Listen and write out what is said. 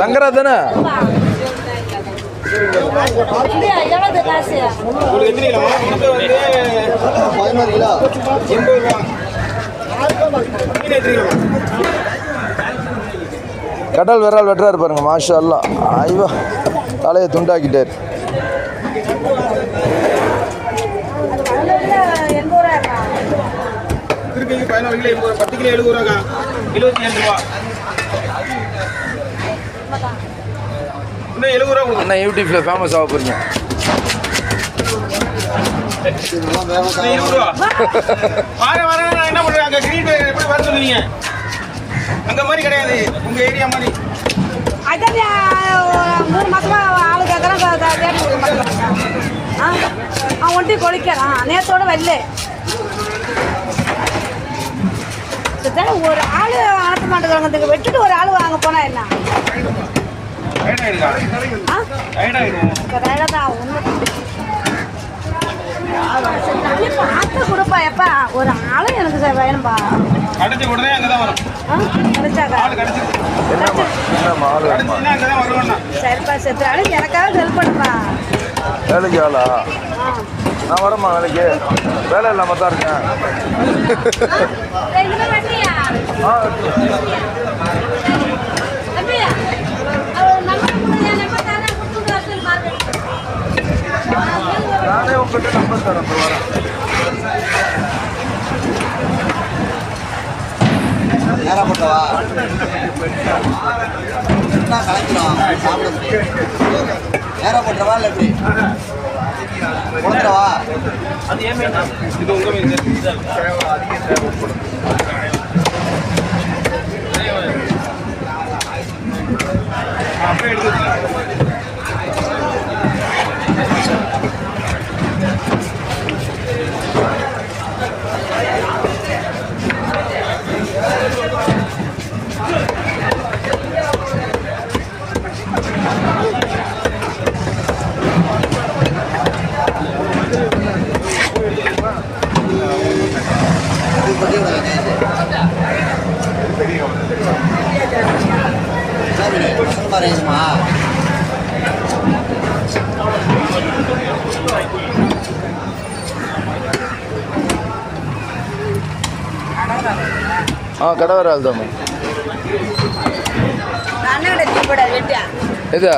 சங்கரா தானே? கடல் விரால் வெட்டுறாரு பாருங்க. மாஷா அல்லாஹ். ஐயோ தலையை துண்டாக்கிட்டார். என்ன யூடியூப்ல ஃபேமஸ் ஆக போறீங்க? என்ன பண்றாங்க? எப்படி வர சொல்லுவீங்க? அங்க மாதிரி கிடையாது, உங்க ஏரியா மாதிரி. அதான் 3 மாசமா ஆளு கேட்கறான். அவன் ஒண்டி கொளிக்கிறான். நேரத்தோட வரல. ஒரு ஆளு அனுப்ப மாட்டேங்கிறாங்க. வெட்டுட்டு ஒரு ஆளு வாங்க போனா என்ன? பார்த்து கொடுப்பா. எப்பா ஒரு ஆளு எனக்கு வேணும்பா. சரிப்பா செத்துறாலும் எனக்காக ஹெல்ப் பண்ணுப்பா. வேலைக்கு ஆளா? நான் வரேம்மா வேலைக்கு. வேலை இல்லாம தான் இருக்கேன். நானே உங்ககிட்ட நம்பர் தரேன். வரேன். நேராக போட்டவா என்ன கலைக்கிறோம் சாப்பிடுறது? நேராக போட்டுறவா இல்லை எப்படி கொடுத்துறவா? அது ஏன் இது உங்க அப்படியே எடுத்து கடை வர ஆள் தான். இதா